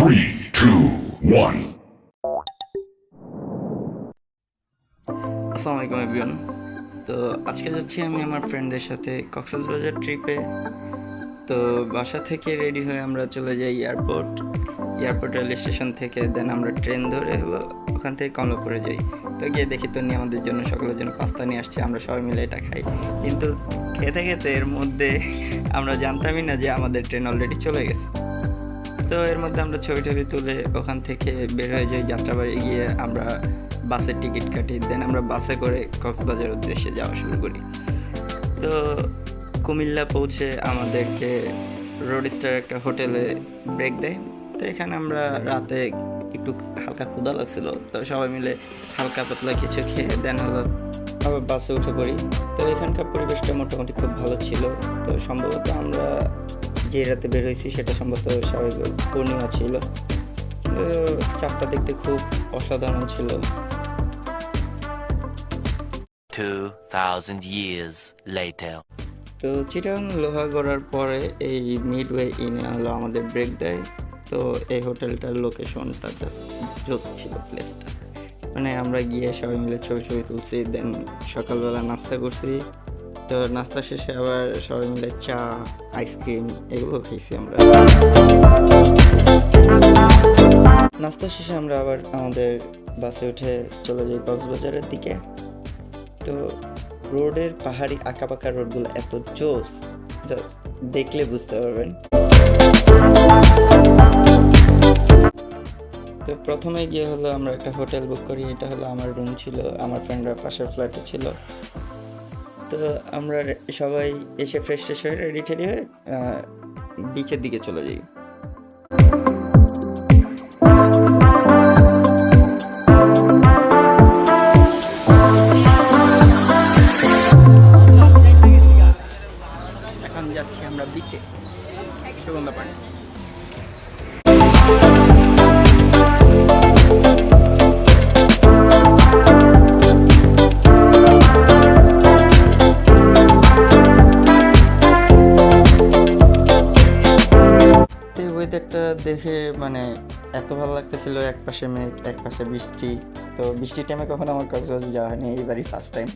3, 2, 1. আসসালামু আলাইকুম এভরিওয়ান। তো আজকে যাচ্ছি আমি আমার ফ্রেন্ডদের সাথে কক্সবাজার ট্রিপে। তো বাসা থেকে রেডি হয়ে আমরা চলে যাই এয়ারপোর্ট রেল স্টেশন থেকে। দেন আমরা ট্রেন ধরে হলো ওখান থেকে কমলাপুরে যাই। তো গিয়ে দেখি তো নিয়ে আমাদের জন্য সকালের জন্য পাস্তা নিয়ে আসছে, আমরা সবাই মিলে এটা খাই। কিন্তু খেতে খেতে এর মধ্যে আমরা জানতামই না যে আমাদের ট্রেন অলরেডি চলে গেছে। তো এর মধ্যে আমরা ছবি তুলে ওখান থেকে বের হয়ে যাই। যাত্রাবাড়ি গিয়ে আমরা বাসের টিকিট কাটি, দেন আমরা বাসে করে কক্সবাজার উদ্দেশ্যে যাওয়া শুরু করি। তো কুমিল্লা পৌঁছে আমাদেরকে রোডস্টার একটা হোটেলে ব্রেক দেয়। তো এখানে আমরা রাতে একটু হালকা ক্ষুধা লাগছিল, তো সবাই মিলে হালকা পাতলা কিছু খেয়ে দেন হলো আবার বাসে উঠে পড়ি। তো এখানকার পরিবেশটা মোটামুটি খুব ভালো ছিল। তো সম্ভবত আমরা যে রাতে বের হয়েছি সেটা সম্ভবত স্বাভাবিক পূর্ণিমা ছিল। তো চাপটা দেখতে খুব অসাধারণ ছিল। 2000 years later. তো চিটাগাং লোহাগড়ার পরে এই মিডওয়ে ইনে হলো আমাদের ব্রেক দেয়। তো এই হোটেলটার লোকেশনটা জাস্ট জোস ছিল প্লেসটা। মানে আমরা গিয়ে সবাই মিলে ছবি তুলছি, দেন সকালবেলা নাস্তা করছি। তো নাস্তা শেষে আবার সবাই মিলে চা, আইসক্রিম এগুলো খেয়েছি আমরা। নাস্তা শেষে আমরা আবার আমাদের বাসে উঠে চলে যাই কক্সবাজারের দিকে। তো রোডের পাহাড়ি আঁকাবাঁকা রোডগুলো এত জোস, জাস্ট দেখলে বুঝতে পারবেন। তো প্রথমে গিয়ে হলো আমরা একটা হোটেল বুক করি। এটা হলো আমার রুম ছিল, আমার ফ্রেন্ডরা পাশের ফ্ল্যাটে ছিল। তো আমরা সবাই এসে ফ্রেশ হয়ে রেডি হয়ে বিচের দিকে চলে যাই। এখন যাচ্ছি আমরা বিচে, সুগন্ধা পানি। ওয়েদারটা দেখে মানে এত ভালো লাগতেছিল, এক পাশে মেঘ এক পাশে বৃষ্টি। তো বৃষ্টির টাইমে কখনো আমার কক্সবাজার যাওয়া হয়নি, এইবারই ফার্স্ট টাইম।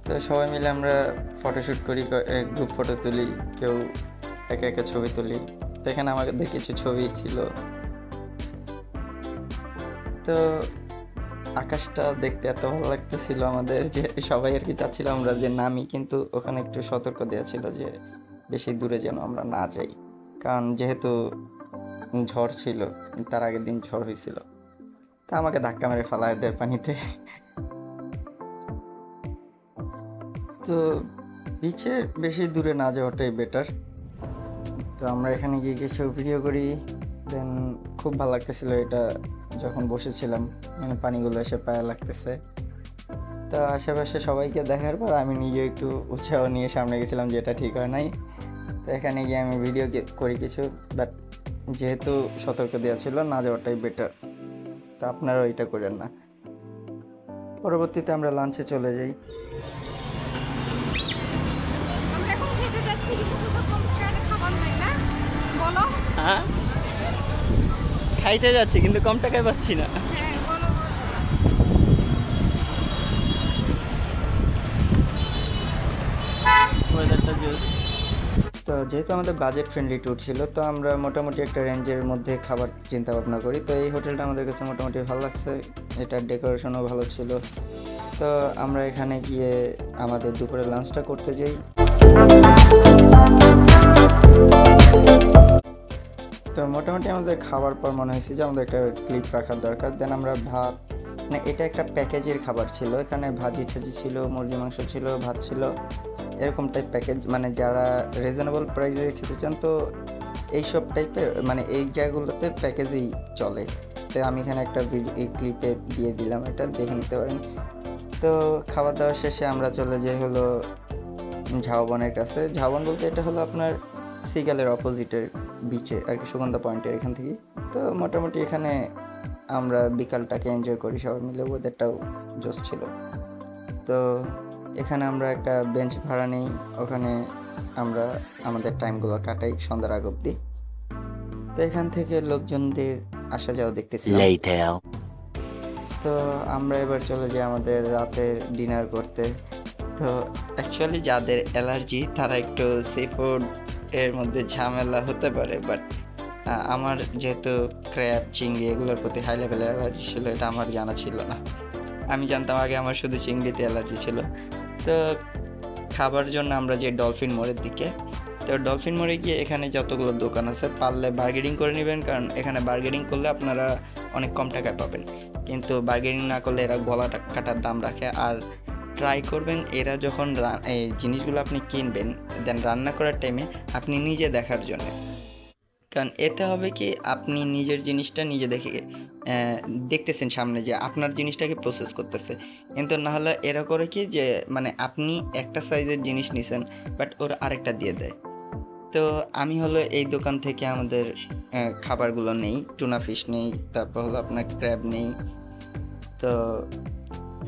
তো সবাই মিলে আমরা ফটোশ্যুট করি, গ্রুপ ফটো তুলি, কেউ একা একা ছবি তুলি। তো এখানে আমাদের কিছু ছবি ছিল। তো আকাশটা দেখতে এত ভালো লাগতেছিল আমাদের যে সবাই আর কি চাচ্ছিলাম আমরা যে নামি, কিন্তু ওখানে একটু সতর্ক দেওয়া ছিল যে বেশি দূরে যেন আমরা না যাই, কারণ যেহেতু ঝড় ছিল, তার আগের দিন ঝড় হয়েছিল। তা আমাকে ধাক্কা মেরে ফেলায় দেয় পানিতে। তো বিচের বেশি দূরে না যাওয়াটাই বেটার। তো আমরা এখানে গিয়ে কিছু ভিডিও করি। দেন খুব ভালো লাগতেছিল এটা যখন বসেছিলাম, মানে পানিগুলো এসে পায়ে লাগতেছে। তো আশেপাশে সবাইকে দেখার পর আমি নিজেও একটু উৎসাহ নিয়ে সামনে গেছিলাম, যেটা ঠিক হয় নাই। তো এখানে গিয়ে আমি ভিডিও করি কিছু, বাট যেহেতু সতর্ক দেওয়া ছিল না যাওয়াটাই বেটার। তো আপনারাও এটা করেন না। পরবর্তীতে আমরা লাঞ্চে চলে যাই। হ্যাঁ, খাইতে যাচ্ছি কিন্তু কম টাকায় পাচ্ছি না। তো যেহেতু আমাদের বাজেট ফ্রেন্ডলি ট্যুর ছিল, তো আমরা মোটামুটি একটা রেঞ্জের মধ্যে খাবার চিন্তা ভাবনা করি। তো এই হোটেলটা আমাদের কাছে মোটামুটি ভালো লাগছে, এটার ডেকোরেশনও ভালো ছিল। তো আমরা এখানে গিয়ে আমাদের দুপুরে লাঞ্চটা করতে যাই। তো মোটামুটি আমাদের খাবার পর মনে হয়েছে যে আমাদের একটা ক্লিপ রাখার দরকার। দেন আমরা ভাত, মানে এটা একটা প্যাকেজের খাবার ছিল, এখানে ভাজি ঠাজি ছিল, মুরগি মাংস ছিল, ভাত ছিল, এরকম টাইপ প্যাকেজ। মানে যারা রিজনেবল প্রাইসে খেতে চান তো এইসব টাইপের মানে এই জায়গাগুলোতে প্যাকেজেই চলে। তো আমি এখানে একটা এই ক্লিপে দিয়ে দিলাম, এটা দেখে নিতে পারেন। তো খাবার দাওয়া শেষে আমরা চলে যাই হলো ঝাউবনের কাছে। ঝাউবন বলতে এটা হলো আপনার সিগালের অপোজিটের বিচে আর কি, সুগন্ধা পয়েন্টের এখান থেকে। তো মোটামুটি এখানে আমরা বিকালটাকে এনজয় করি সবাই মিলে, ওয়েদারটাও জোস ছিল। তো এখানে আমরা একটা বেঞ্চ ভাড়া নিই, ওখানে আমরা আমাদের টাইমগুলো কাটাই সন্ধ্যার আগ অবধি। তো এখান থেকে লোকজনদের আসা যাওয়া দেখতেছিলাম। Later. তো আমরা এবার চলে যাই আমাদের রাতের ডিনার করতে। তো অ্যাকচুয়ালি যাদের অ্যালার্জি তারা একটু সি ফুড এর মধ্যে ঝামেলা হতে পারে, বাট আমার যেহেতু ক্র্যাব, চিংড়ি এগুলোর প্রতি হাই লেভেলের অ্যালার্জি ছিল, এটা আমার জানা ছিল না। আমি জানতাম আগে আমার শুধু চিংড়িতে অ্যালার্জি ছিল। তো খাবার জন্য আমরা যে ডলফিন মোড়ের দিকে, তো ডলফিন মোড়ে গিয়ে এখানে যতগুলো দোকান আছে পারলে বার্গেনিং করে নেবেন, কারণ এখানে বার্গেনিং করলে আপনারা অনেক কম টাকায় পাবেন, কিন্তু বার্গেনিং না করলে এরা গলা কাটার দাম রাখে। আর ট্রাই করবেন এরা যখন এই জিনিসগুলো আপনি কিনবেন দেন রান্না করার টাইমে আপনি নিজে দেখার জন্য, কারণ এতে হবে কি আপনি নিজের জিনিসটা নিজে দেখতেছেন সামনে যে আপনার জিনিসটাকে প্রসেস করতেছে, কিন্তু না হলে এরা করে কি যে মানে আপনি একটা সাইজের জিনিস নিছেন বাট ওরা আরেকটা দিয়ে দেয়। তো আমি হলো এই দোকান থেকে আমাদের খাবারগুলো নেই, টুনা ফিশ নেই, তারপর হলো আপনার ক্র্যাব নেই। তো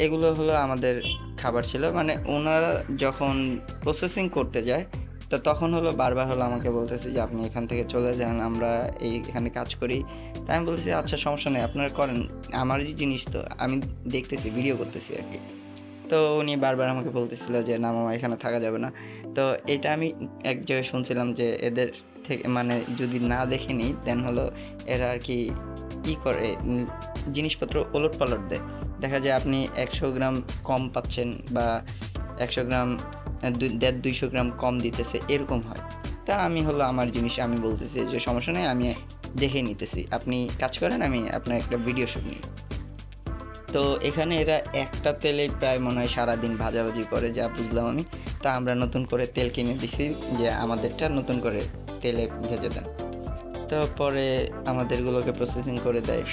এগুলো হলো আমাদের খাবার ছিল। মানে ওনারা যখন প্রসেসিং করতে যায় তো তখন হলো বারবার হলো আমাকে বলতেছে যে আপনি এখান থেকে চলে যান, আমরা এখানে কাজ করি। তাই আমি বলতেছি আচ্ছা সমস্যা নেই, আপনারা করেন, আমার যে জিনিস তো আমি দেখতেছি, ভিডিও করতেছি আর কি। তো উনি বারবার আমাকে বলতেছিল যে না মামা এখানে থাকা যাবে না। তো এটা আমি এক জায়গায় শুনছিলাম যে এদের থেকে মানে যদি না দেখে নিই দেন হলো এরা আর কি করে জিনিসপত্র ওলট পালট দেয়। দেখা যায় আপনি 100 গ্রাম কম পাচ্ছেন বা 100 গ্রাম 150-200 গ্রাম কম দিতেছে, এরকম হয়। তা আমি হলো আমার জিনিস আমি বলতেছি যে সমস্যা নেই, আমি দেখে নিতেছি, আপনি কাজ করেন, আমি আপনার একটা ভিডিও শুট নিই। তো এখানে এরা একটা তেলেই প্রায় মনে হয় সারাদিন ভাজাভাজি করে, যা বুঝলাম আমি। তা আমরা নতুন করে তেল কিনে দিছি যে আমাদেরটা নতুন করে তেলে ভেজে দেন। তো পরে আমাদেরগুলোকে প্রসেসিং করে দেয়।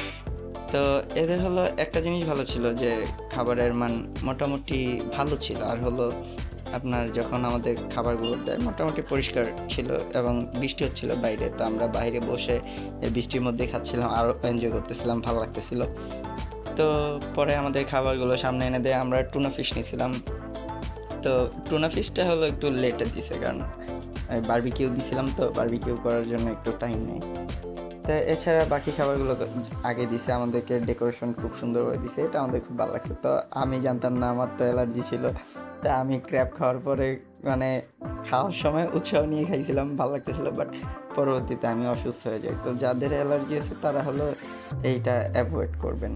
তো এদের হলো একটা জিনিস ভালো ছিল যে খাবারের মান মোটামুটি ভালো ছিল, আর হলো আপনার যখন আমাদের খাবারগুলো দেয় মোটামুটি পরিষ্কার ছিল এবং বৃষ্টি হচ্ছিল বাইরে, তো আমরা বাইরে বসে এই বৃষ্টির মধ্যে খাচ্ছিলাম, আরও এনজয় করতেছিলাম, ভালো লাগতেছিল। তো পরে আমাদের খাবারগুলো সামনে এনে দেয়। আমরা টুনা ফিশ নিয়েছিলাম। তো টুনা ফিশটা হলো একটু লেটে দিছে, কারণ বারবিকিউ দিছিলাম, তো বারবিকিউ করার জন্য একটু টাইম নেই। তো এছাড়া বাকি খাবারগুলো আগে দিছে, আমাদেরকে ডেকোরেশন খুব সুন্দরভাবে দিছে, এটা আমাদের খুব ভালো লাগছে। তো আমি জানতাম না, আমার তো অ্যালার্জি ছিল। তা আমি ক্র্যাব খাওয়ার পরে মানে খাওয়ার সময় উৎসাহ নিয়ে খাইছিলাম, ভালো লাগতেছিল, বাট পরবর্তীতে আমি অসুস্থ হয়ে যাই। তো যাদের অ্যালার্জি আছে তারা হলো এইটা অ্যাভয়েড করবেন।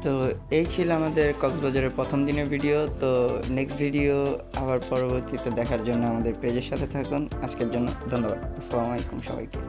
তো এই ছিল আমাদের কক্সবাজারের প্রথম দিনের ভিডিও। তো নেক্সট ভিডিও আবার পরবর্তীতে দেখার জন্য আমাদের পেজের সাথে থাকুন। আজকের জন্য ধন্যবাদ। আসসালামু আলাইকুম সবাইকে।